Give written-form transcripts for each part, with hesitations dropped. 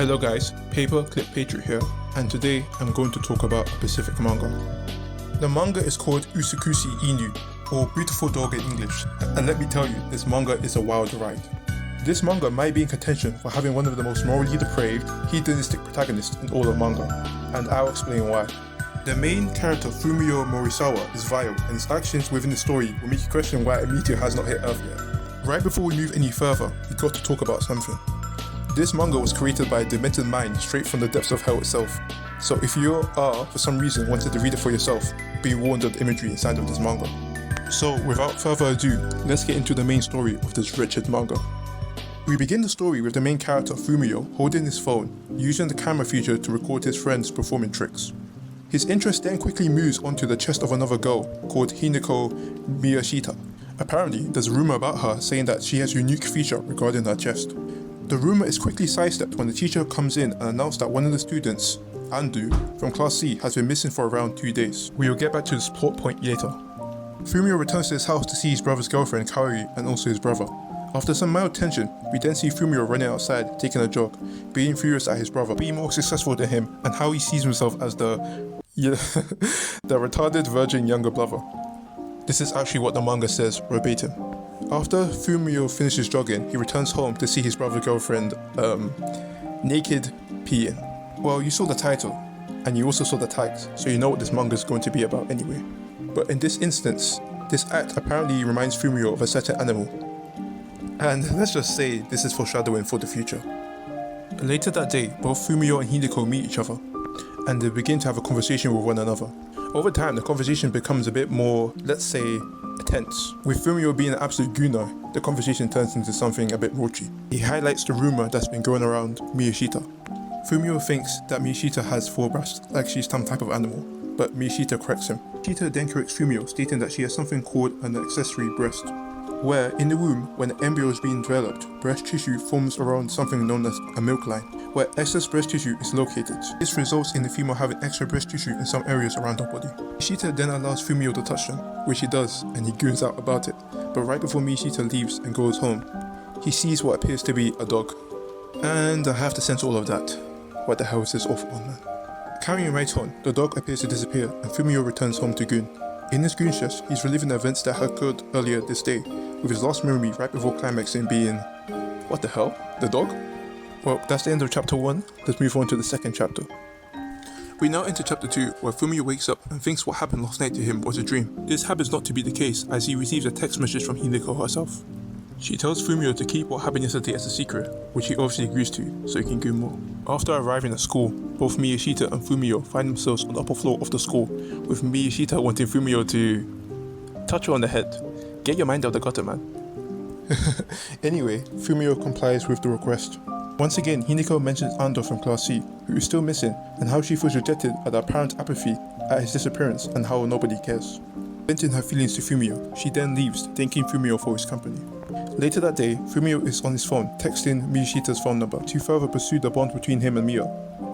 Hello guys, Paper Clip Patriot here, and today I'm going to talk about a specific manga. The manga is called Usukushi Inu, or Beautiful Dog in English, and let me tell you, this manga is a wild ride. This manga might be in contention for having one of the most morally depraved, hedonistic protagonists in all of manga, and I'll explain why. The main character Fumio Morisawa is vile, and his actions within the story will make you question why a meteor has not hit Earth yet. Right before we move any further, we got to talk about something. This manga was created by a demented mind straight from the depths of hell itself. So if you are, for some reason, wanted to read it for yourself, be warned of the imagery inside of this manga. So without further ado, let's get into the main story of this wretched manga. We begin the story with the main character Fumio holding his phone, using the camera feature to record his friends performing tricks. His interest then quickly moves onto the chest of another girl called Hinako Miyashita. Apparently, there's a rumor about her saying that she has a unique feature regarding her chest. The rumor is quickly sidestepped when the teacher comes in and announces that one of the students, Andu, from Class C has been missing for around 2 days. We will get back to this plot point later. Fumio returns to his house to see his brother's girlfriend Kaori and also his brother. After some mild tension, we then see Fumio running outside, taking a jog, being furious at his brother being more successful than him and how he sees himself as the retarded virgin younger brother. This is actually what the manga says verbatim. After Fumio finishes jogging, he returns home to see his brother's girlfriend, naked peeing. Well, you saw the title, and you also saw the tags, so you know what this manga is going to be about anyway. But in this instance, this act apparently reminds Fumio of a certain animal. And let's just say this is foreshadowing for the future. Later that day, both Fumio and Hinako meet each other, and they begin to have a conversation with one another. Over time, the conversation becomes a bit more, let's say, tense. With Fumio being an absolute gooner, the conversation turns into something a bit raunchy. He highlights the rumor that's been going around Miyashita. Fumio thinks that Miyashita has 4 breasts, like she's some type of animal, but Miyashita corrects him. Miyashita then corrects Fumio, stating that she has something called an accessory breast, where in the womb, when the embryo is being developed, breast tissue forms around something known as a milk line, where excess breast tissue is located. This results in the female having extra breast tissue in some areas around her body. Miyashita then allows Fumio to touch them, which he does, and he goons out about it. But right before Miyashita leaves and goes home, he sees what appears to be a dog. And I have to sense all of that. What the hell is this awful one, man? Carrying right on, the dog appears to disappear, and Fumio returns home to goon. In his goon chest, he's reliving the events that occurred earlier this day, with his last memory right before climaxing being... what the hell? The dog? Well, that's the end of chapter 1, let's move on to the second chapter. We now enter chapter 2, where Fumio wakes up and thinks what happened last night to him was a dream. This happens not to be the case, as he receives a text message from Hinako herself. She tells Fumio to keep what happened yesterday as a secret, which he obviously agrees to, so he can do more. After arriving at school, both Miyashita and Fumio find themselves on the upper floor of the school, with Miyashita wanting Fumio to touch her on the head. Get your mind out the gutter, man. Anyway, Fumio complies with the request. Once again, Hinako mentions Ando from Class C, who is still missing, and how she feels rejected at the apparent apathy at his disappearance and how nobody cares. Venting her feelings to Fumio, she then leaves, thanking Fumio for his company. Later that day, Fumio is on his phone, texting Miyashita's phone number to further pursue the bond between him and Miya,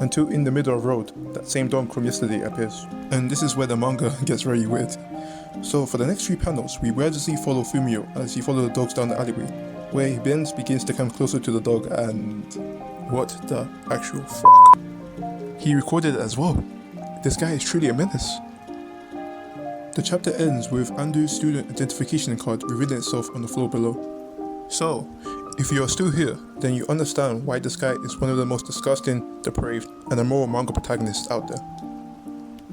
until in the middle of the road, that same dog from yesterday appears. And this is where the manga gets very weird. So for the next 3 panels, we gradually follow Fumio as he follows the dogs down the alleyway, where he then begins to come closer to the dog and... what the actual fuck? He recorded it as well. This guy is truly a menace. The chapter ends with Andu's student identification card revealing itself on the floor below. So, if you are still here, then you understand why this guy is one of the most disgusting, depraved, and immoral manga protagonists out there.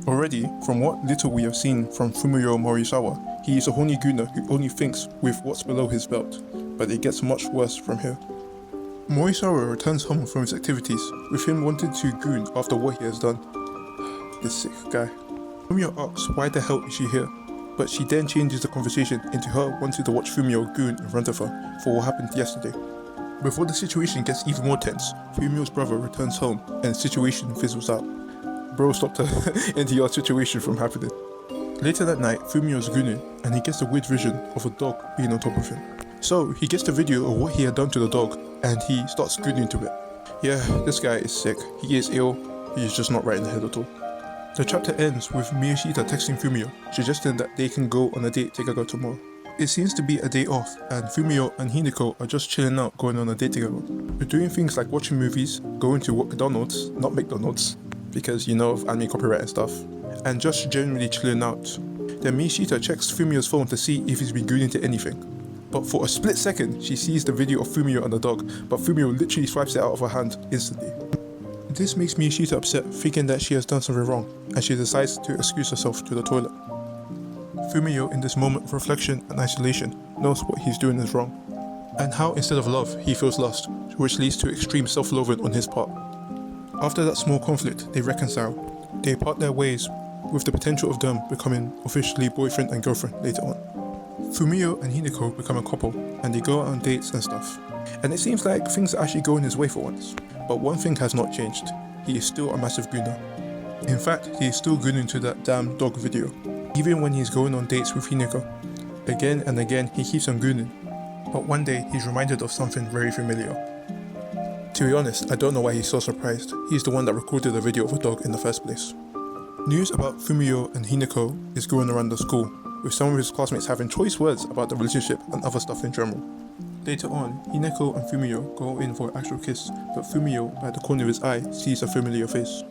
Already, from what little we have seen from Fumio Morisawa, he is a horny gooner who only thinks with what's below his belt, but it gets much worse from here. Morisawa returns home from his activities, with him wanting to goon after what he has done. This sick guy. Fumio asks why the hell is she here, but she then changes the conversation into her wanting to watch Fumio goon in front of her for what happened yesterday. Before the situation gets even more tense, Fumio's brother returns home and the situation fizzles out. Bro stopped her NTR situation from happening. Later that night, Fumio is gooning and he gets a weird vision of a dog being on top of him. So he gets the video of what he had done to the dog and he starts gooning to it. Yeah, this guy is sick. He is ill. He is just not right in the head at all. The chapter ends with Miyashita texting Fumio, suggesting that they can go on a date together tomorrow. It seems to be a day off, and Fumio and Hinako are just chilling out, going on a date together. They're doing things like watching movies, going to McDonald's, not McDonald's, because you know of anime copyright and stuff, and just generally chilling out. Then Mishita checks Fumio's phone to see if he's been gooning to anything. But for a split second, she sees the video of Fumio and the dog, but Fumio literally swipes it out of her hand instantly. This makes Mishita upset, thinking that she has done something wrong, and she decides to excuse herself to the toilet. Fumio, in this moment of reflection and isolation, knows what he's doing is wrong, and how instead of love, he feels lust, which leads to extreme self-loathing on his part. After that small conflict, they reconcile. They part their ways, with the potential of them becoming officially boyfriend and girlfriend later on. Fumio and Hinako become a couple, and they go out on dates and stuff. And it seems like things are actually going his way for once. But one thing has not changed. He is still a massive gooner. In fact, he is still gooning to that damn dog video. Even when he's going on dates with Hinako. Again and again, he keeps on gooning. But one day, he's reminded of something very familiar. To be honest, I don't know why he's so surprised. He's the one that recorded the video of a dog in the first place. News about Fumio and Hinako is going around the school, with some of his classmates having choice words about the relationship and other stuff in general. Later on, Hinako and Fumio go in for an actual kiss, but Fumio, at the corner of his eye, sees a familiar face.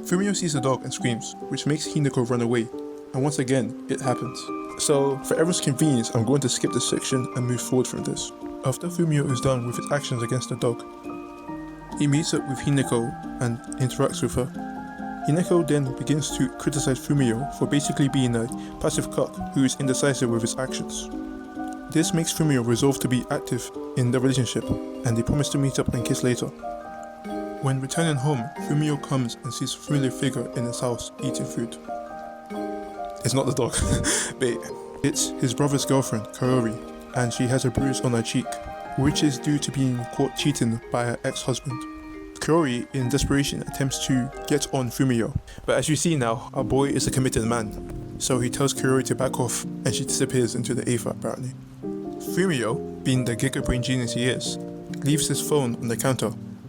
Fumio sees the dog and screams, which makes Hinako run away, and once again, it happens. So, for everyone's convenience, I'm going to skip this section and move forward from this. After Fumio is done with his actions against the dog, he meets up with Hinako and interacts with her. Hinako then begins to criticize Fumio for basically being a passive cuck who is indecisive with his actions. This makes Fumio resolve to be active in the relationship, and they promise to meet up and kiss later. When returning home, Fumio comes and sees a familiar figure in his house eating food. It's not the dog, but it's his brother's girlfriend, Kaori, and she has a bruise on her cheek, which is due to being caught cheating by her ex-husband. Kaori, in desperation, attempts to get on Fumio, but as you see now, our boy is a committed man, so he tells Kaori to back off, and she disappears into the Aether apparently. Fumio, being the gigabrain genius he is, leaves his phone on the counter,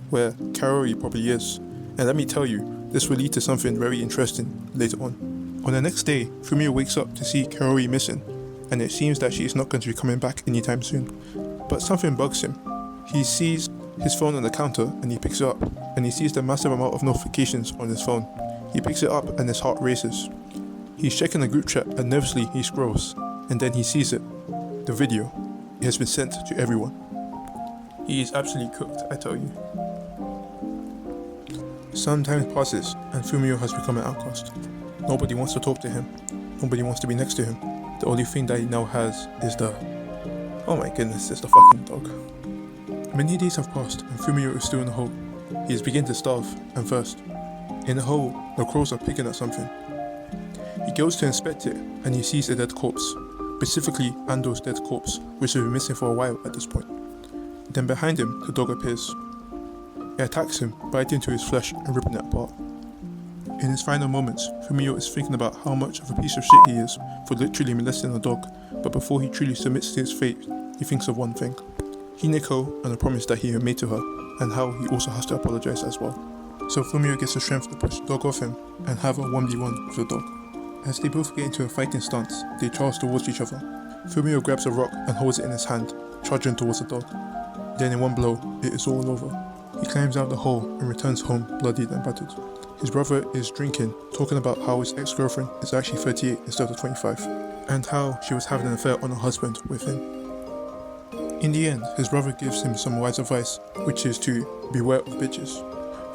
where Kaori probably is, and let me tell you, this will lead to something very interesting later on. On the next day, Fumio wakes up to see Kaori missing, and it seems that she is not going to be coming back anytime soon. But something bugs him. He sees his phone on the counter and he picks it up, and he sees the massive amount of notifications on his phone. He picks it up and his heart races. He's checking the group chat and nervously he scrolls, and then he sees it. The video. It has been sent to everyone. He is absolutely cooked, I tell you. Some time passes and Fumio has become an outcast. Nobody wants to talk to him. Nobody wants to be next to him. The only thing that he now has is the... Oh my goodness, it's the fucking dog. Many days have passed and Fumio is still in the hole. He is beginning to starve and thirst. In the hole, the crows are picking at something. He goes to inspect it and he sees a dead corpse. Specifically Ando's dead corpse, which has been missing for a while at this point. Then behind him, the dog appears. It attacks him, biting into his flesh and ripping it apart. In his final moments, Fumio is thinking about how much of a piece of shit he is for literally molesting a dog, but before he truly submits to his fate, he thinks of one thing. Hinako and the promise that he had made to her, and how he also has to apologize as well. So Fumio gets the strength to push the dog off him and have a 1v1 with the dog. As they both get into a fighting stance, they charge towards each other. Fumio grabs a rock and holds it in his hand, charging towards the dog. Then in one blow, it is all over. He climbs out the hole and returns home bloodied and battered. His brother is drinking, talking about how his ex-girlfriend is actually 38 instead of 25, and how she was having an affair on her husband with him. In the end, his brother gives him some wise advice, which is to beware of bitches.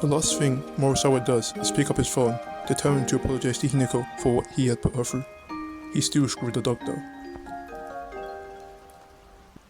The last thing Morisawa does is pick up his phone, determined to apologize to Hinako for what he had put her through. He still screwed the dog though.